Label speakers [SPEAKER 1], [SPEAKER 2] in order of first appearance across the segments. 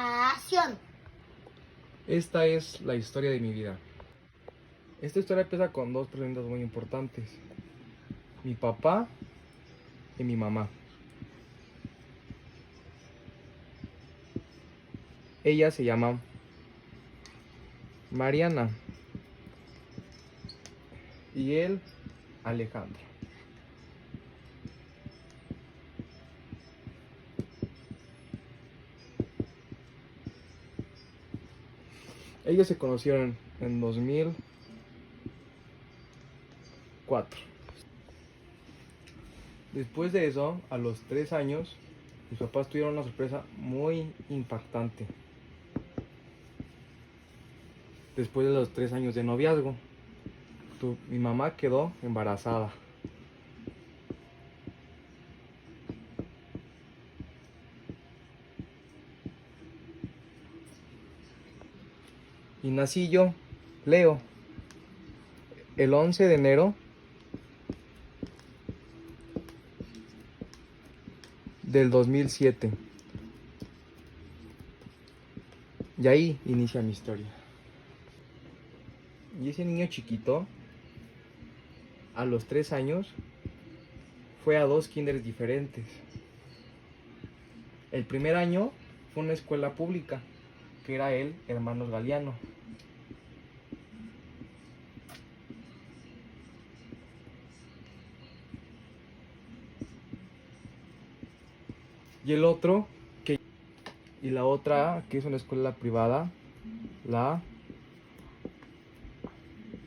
[SPEAKER 1] Acción.
[SPEAKER 2] Esta es la historia de mi vida. Esta historia empieza con dos personas muy importantes: mi papá y mi mamá. Ella se llama Mariana y él Alejandro. Ellos se conocieron en 2004. Después de eso, a los 3 años, mis papás tuvieron una sorpresa muy impactante. Después de los 3 años de noviazgo, mi mamá quedó embarazada. Y nací yo, Leo, el 11 de enero del 2007. Y ahí inicia mi historia. Y ese niño chiquito, a los 3 años, fue a 2 kinders diferentes. El primer año fue una escuela pública, que era el Hermanos Galeano. Y el otro, y la otra, que es una escuela privada, la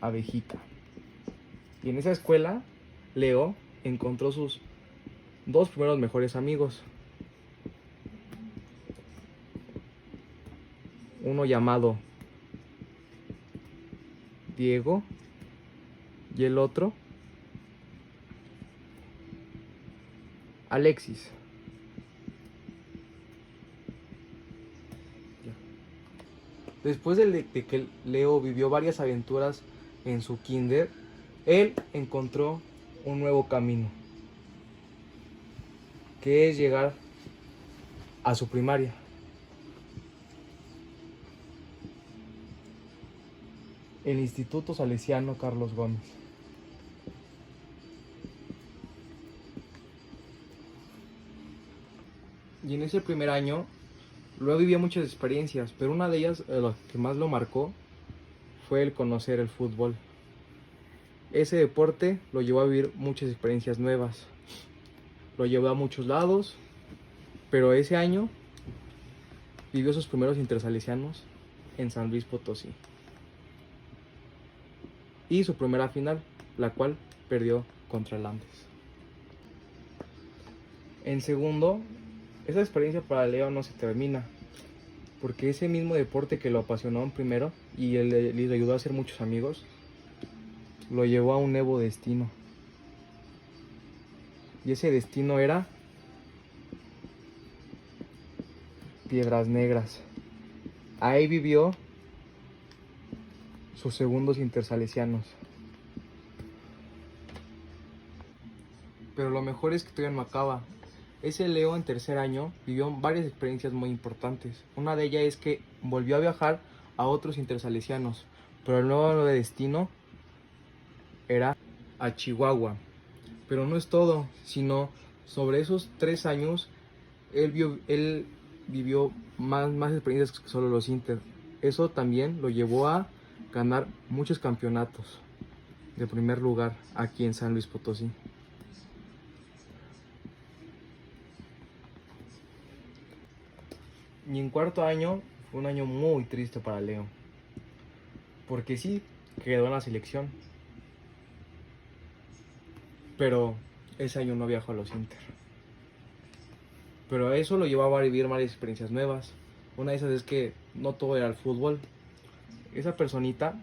[SPEAKER 2] Abejita. Y en esa escuela, Leo encontró sus 2 primeros mejores amigos. Uno llamado Diego y el otro Alexis. Después de que Leo vivió varias aventuras en su kinder, él encontró un nuevo camino, que es llegar a su primaria. El Instituto Salesiano Carlos Gómez. Y en ese primer año, luego vivió muchas experiencias, pero una de ellas, lo que más lo marcó, fue el conocer el fútbol. Ese deporte lo llevó a vivir muchas experiencias nuevas. Lo llevó a muchos lados, pero ese año vivió sus primeros intersalesianos en San Luis Potosí. Y su primera final, la cual perdió contra el Andes. En segundo, esa experiencia para Leo no se termina, porque ese mismo deporte que lo apasionó en primero y le ayudó a hacer muchos amigos, lo llevó a un nuevo destino. Y ese destino era Piedras Negras. Ahí vivió sus segundos intersalesianos. Pero lo mejor es que todavía no acaba. Ese Leo en tercer año vivió varias experiencias muy importantes. Una de ellas es que volvió a viajar a otros intersalesianos, pero el nuevo destino era a Chihuahua. Pero no es todo, sino sobre esos 3 años él vivió más experiencias que solo los inter. Eso también lo llevó a ganar muchos campeonatos de primer lugar aquí en San Luis Potosí. Y en cuarto año fue un año muy triste para Leo, porque sí quedó en la selección, pero ese año no viajó a los Inter. Pero eso lo llevaba a vivir varias experiencias nuevas. Una de esas es que no todo era el fútbol. Esa personita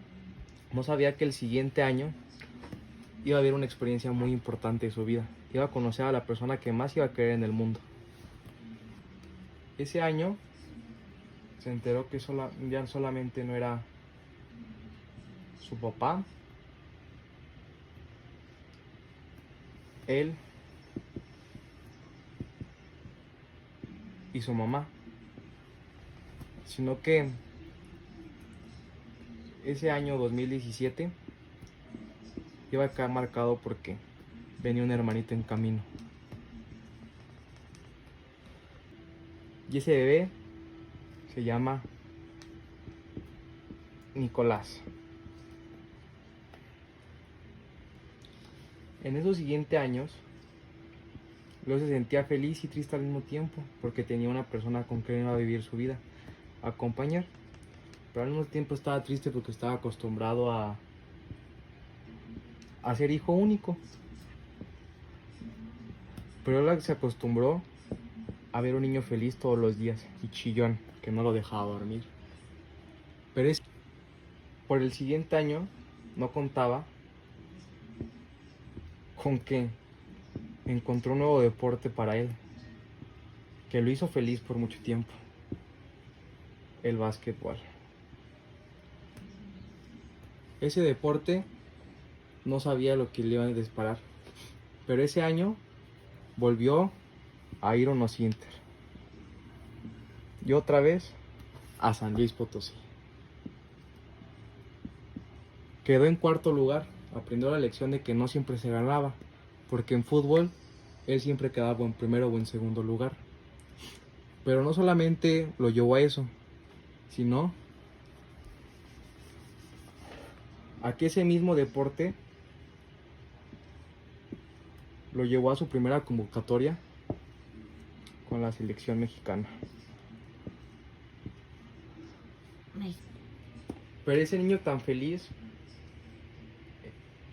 [SPEAKER 2] no sabía que el siguiente año iba a haber una experiencia muy importante de su vida. Iba a conocer a la persona que más iba a querer en el mundo. Ese año se enteró que ya solamente no era su papá, él y su mamá. sino que ese año 2017 iba a quedar marcado porque venía un hermanito en camino. Y ese bebé se llama Nicolás. En esos siguientes años, Leo se sentía feliz y triste al mismo tiempo porque tenía una persona con quien iba a vivir su vida, a acompañar. Pero al mismo tiempo estaba triste porque estaba acostumbrado a ser hijo único. Pero él se acostumbró a ver un niño feliz todos los días y chillón, que no lo dejaba dormir. Pero por el siguiente año no contaba con que encontró un nuevo deporte para él, que lo hizo feliz por mucho tiempo: el básquetbol. Ese deporte no sabía lo que le iban a disparar, pero ese año volvió a ir a unos Inter y otra vez a San Luis Potosí. Quedó en cuarto lugar. Aprendió la lección de que no siempre se ganaba, porque en fútbol él siempre quedaba en primero o en segundo lugar. Pero no solamente lo llevó a eso, sino a que ese mismo deporte lo llevó a su primera convocatoria con la selección mexicana. Pero ese niño tan feliz,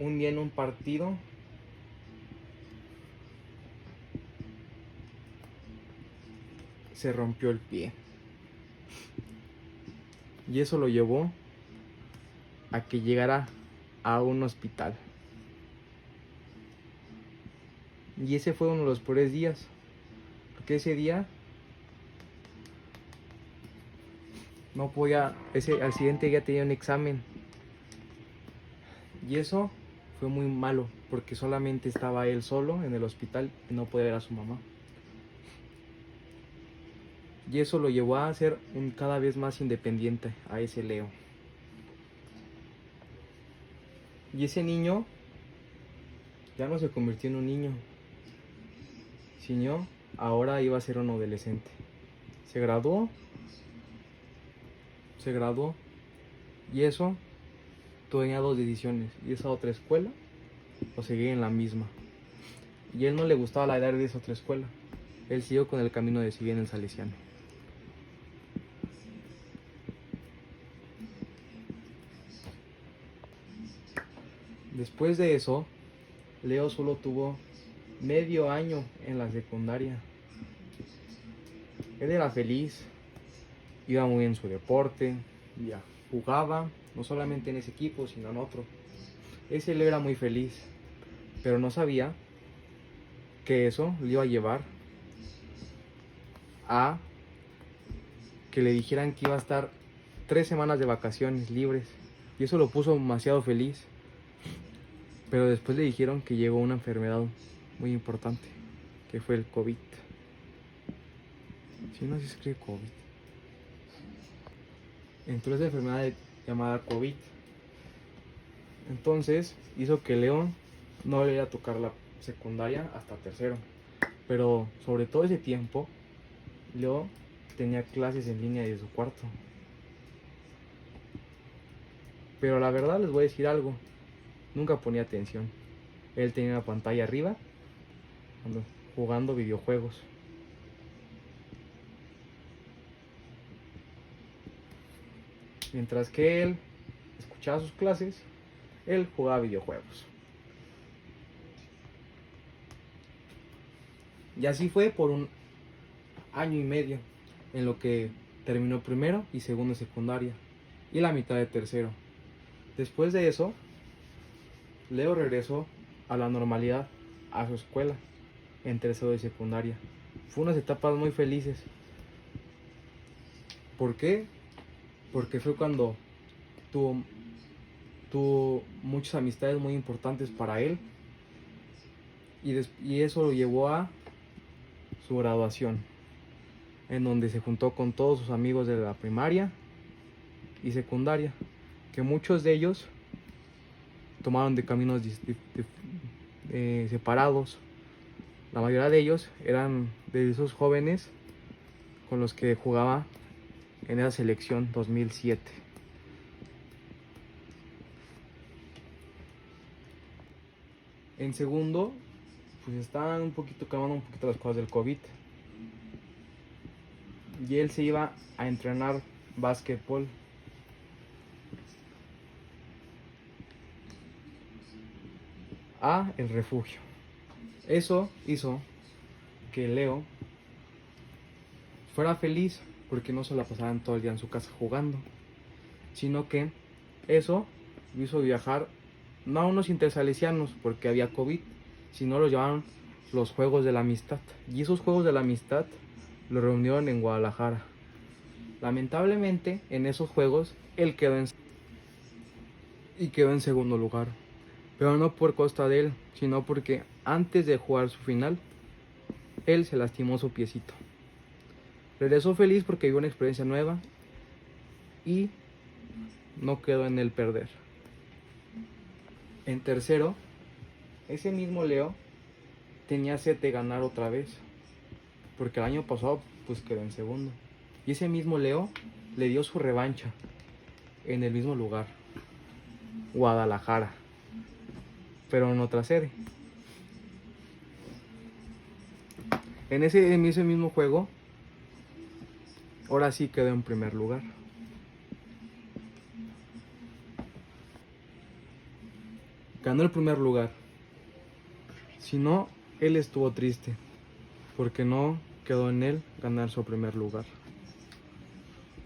[SPEAKER 2] un día en un partido, se rompió el pie. Y eso lo llevó a que llegara a un hospital. Y ese fue uno de los peores días, porque ese día no podía, al siguiente día tenía un examen. Y eso fue muy malo, porque solamente estaba él solo en el hospital y no podía ver a su mamá. Y eso lo llevó a ser cada vez más independiente a ese Leo. Y ese niño ya no se convirtió en un niño, sino ahora iba a ser un adolescente. Se graduó y eso tenía dos decisiones: irse a otra escuela o seguir en la misma. Y a él no le gustaba la idea de esa otra escuela. Él siguió con el camino de seguir en el Salesiano. Después de eso, Leo solo tuvo medio año en la secundaria. Él era feliz, iba muy en su deporte, ya jugaba, no solamente en ese equipo, sino en otro. Ese Leo era muy feliz, pero no sabía que eso le iba a llevar a que le dijeran que iba a estar 3 semanas de vacaciones libres. Y eso lo puso demasiado feliz. Pero después le dijeron que llegó una enfermedad muy importante, que fue el COVID. Si no se escribe COVID. Entró esa enfermedad llamada COVID. Entonces hizo que León no le iba a tocar la secundaria hasta tercero. Pero sobre todo ese tiempo, Leo tenía clases en línea desde su cuarto. Pero la verdad les voy a decir algo: nunca ponía atención. Él tenía una pantalla arriba jugando videojuegos. Mientras que él escuchaba sus clases, él jugaba videojuegos. Y así fue por un año y medio, en lo que terminó primero y segundo de secundaria y la mitad de tercero. Después de eso, Leo regresó a la normalidad, a su escuela, en tercero de secundaria. Fue unas etapas muy felices. ¿Por qué? Porque fue cuando tuvo muchas amistades muy importantes para él, y eso lo llevó a su graduación. en donde se juntó con todos sus amigos de la primaria y secundaria, que muchos de ellos tomaron de caminos separados. La mayoría de ellos eran de esos jóvenes con los que jugaba en esa selección 2007. En segundo, pues estaban calmando un poquito las cosas del COVID. Y él se iba a entrenar básquetbol. A el refugio. Eso hizo que Leo fuera feliz porque no se la pasaban todo el día en su casa jugando, sino que eso lo hizo viajar no a unos intersalesianos porque había COVID, sino los llamaron los Juegos de la Amistad. Y esos Juegos de la Amistad lo reunieron en Guadalajara. Lamentablemente, en esos juegos, él quedó en segundo lugar. Pero no por costa de él, sino porque antes de jugar su final, él se lastimó su piecito. Regresó feliz porque vivió una experiencia nueva y no quedó en el perder. En tercero, ese mismo Leo tenía sed de ganar otra vez, porque el año pasado pues quedó en segundo. Y ese mismo Leo le dio su revancha en el mismo lugar, Guadalajara, pero en otra sede. En ese mismo juego, ahora sí quedó en primer lugar. Ganó el primer lugar. Si no, él estuvo triste, porque no quedó en él ganar su primer lugar.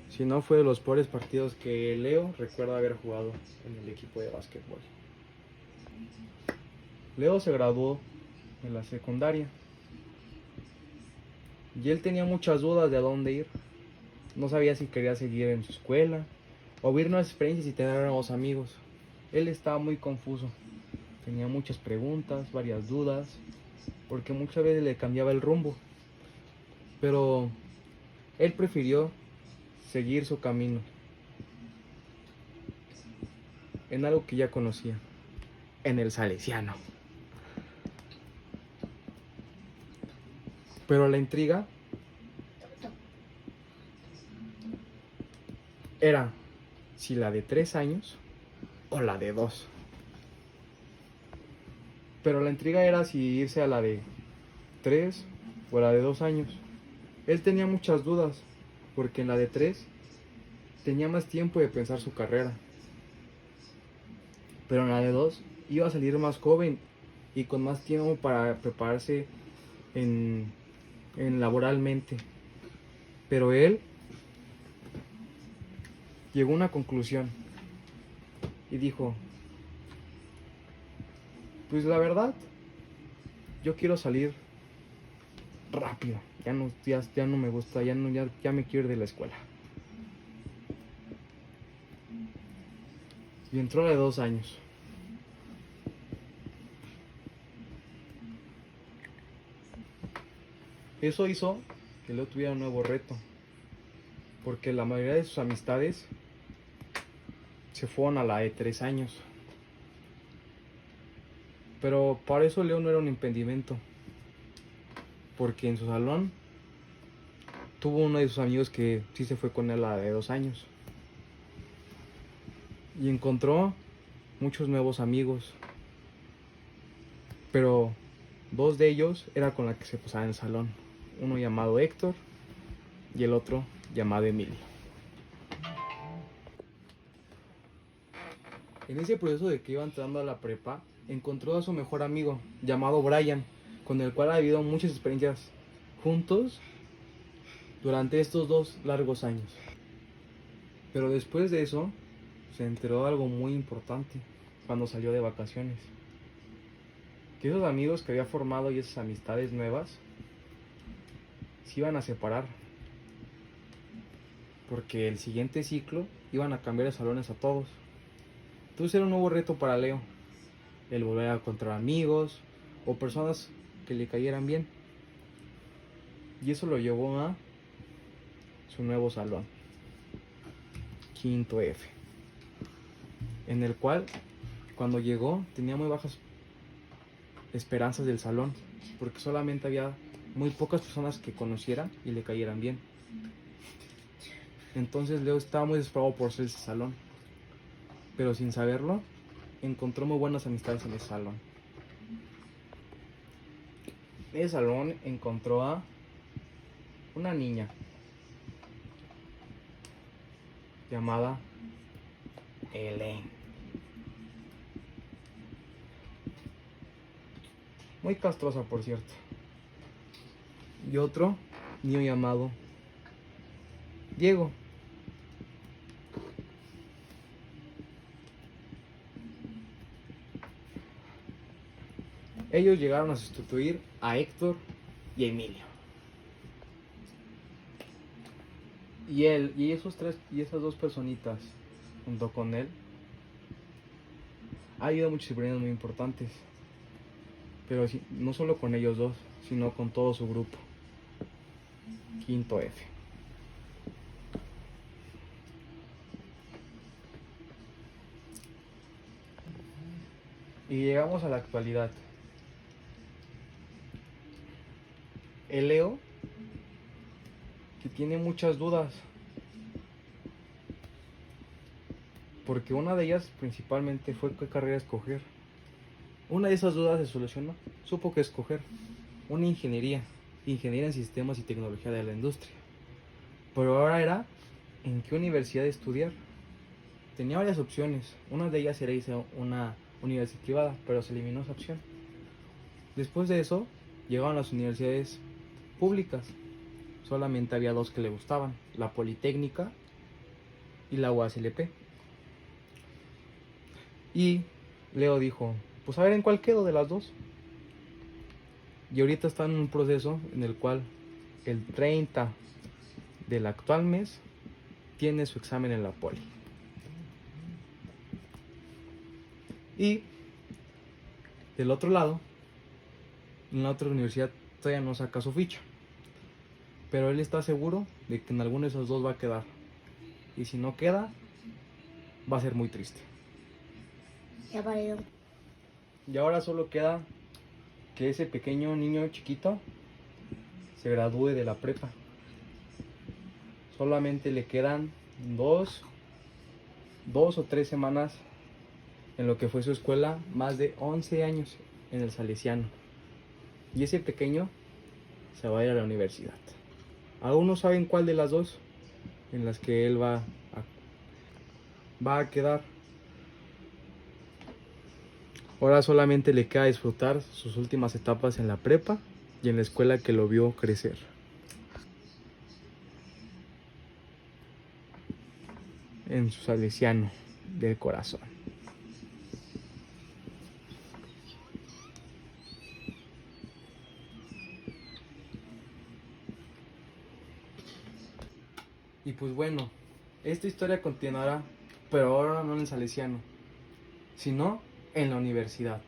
[SPEAKER 2] Si no, fue de los peores partidos que Leo recuerda haber jugado en el equipo de básquetbol. Leo se graduó en la secundaria y él tenía muchas dudas de a dónde ir. No sabía si quería seguir en su escuela o vivir nuevas experiencias y tener nuevos amigos. Él estaba muy confuso. Tenía muchas preguntas, varias dudas, porque muchas veces le cambiaba el rumbo. Pero él prefirió seguir su camino en algo que ya conocía, en el Salesiano. Pero la intriga era si la de 3 años o la de 2. Pero la intriga era si irse a la de 3 o la de 2 años. Él tenía muchas dudas, porque en la de 3 tenía más tiempo de pensar su carrera. Pero en la de 2 iba a salir más joven y con más tiempo para prepararse en laboralmente. Pero él llegó a una conclusión y dijo, pues la verdad, yo quiero salir rápido. Ya no me gusta, ya me quiero ir de la escuela. Y entró a la de 2 años. Eso hizo que Leo tuviera un nuevo reto, porque la mayoría de sus amistades se fueron a la de 3 años. Pero para eso Leo no era un impedimento, porque en su salón tuvo uno de sus amigos que sí se fue con él a la de 2 años. Y encontró muchos nuevos amigos, pero 2 de ellos era con la que se pasaba en el salón. Uno llamado Héctor y el otro llamado Emilio. En ese proceso de que iba entrando a la prepa, encontró a su mejor amigo llamado Brian, con el cual ha vivido muchas experiencias juntos durante estos 2 largos años. Pero después de eso, se enteró de algo muy importante cuando salió de vacaciones. Que esos amigos que había formado y esas amistades nuevas se iban a separar, porque el siguiente ciclo iban a cambiar de salones a todos. Entonces era un nuevo reto para Leo, el volver a encontrar amigos o personas que le cayeran bien. Y eso lo llevó a su nuevo salón, quinto F, en el cual cuando llegó tenía muy bajas esperanzas del salón, porque solamente había muy pocas personas que conocieran y le cayeran bien. Entonces Leo estaba muy desesperado por ser ese salón, pero sin saberlo, encontró muy buenas amistades en ese salón. En ese salón encontró a una niña llamada Elaine. Muy castrosa, por cierto. Y otro niño llamado Diego. Ellos llegaron a sustituir a Héctor y a Emilio. Y él, y esas dos personitas, junto con él, ha habido muchos disciplinas muy importantes. Pero no solo con ellos dos, sino con todo su grupo. Quinto F. Y llegamos a la actualidad. El Leo, que tiene muchas dudas, porque una de ellas principalmente fue qué carrera escoger. Una de esas dudas se solucionó, supo que escoger una ingeniería en sistemas y tecnología de la industria. Pero ahora era en qué universidad estudiar. Tenía varias opciones, una de ellas era irse a una universidad privada, pero se eliminó esa opción. Después de eso, llegaron las universidades públicas. Solamente había dos que le gustaban, la Politécnica y la UASLP. Y Leo dijo, pues a ver en cuál quedo de las dos. Y ahorita está en un proceso en el cual el 30 del actual mes tiene su examen en la Poli. Y del otro lado, en la otra universidad todavía no saca su ficha. Pero él está seguro de que en alguno de esos dos va a quedar. Y si no queda, va a ser muy triste.
[SPEAKER 1] Ya valió.
[SPEAKER 2] Y ahora solo queda que ese pequeño niño chiquito se gradúe de la prepa. Solamente le quedan dos o tres semanas en lo que fue su escuela, más de 11 años en el Salesiano. Y ese pequeño se va a ir a la universidad. Aún no saben cuál de las dos en las que él va a quedar. Ahora solamente le queda disfrutar sus últimas etapas en la prepa y en la escuela que lo vio crecer. En su Salesiano del corazón. Y pues bueno, esta historia continuará, pero ahora no en el Salesiano, sino en la universidad.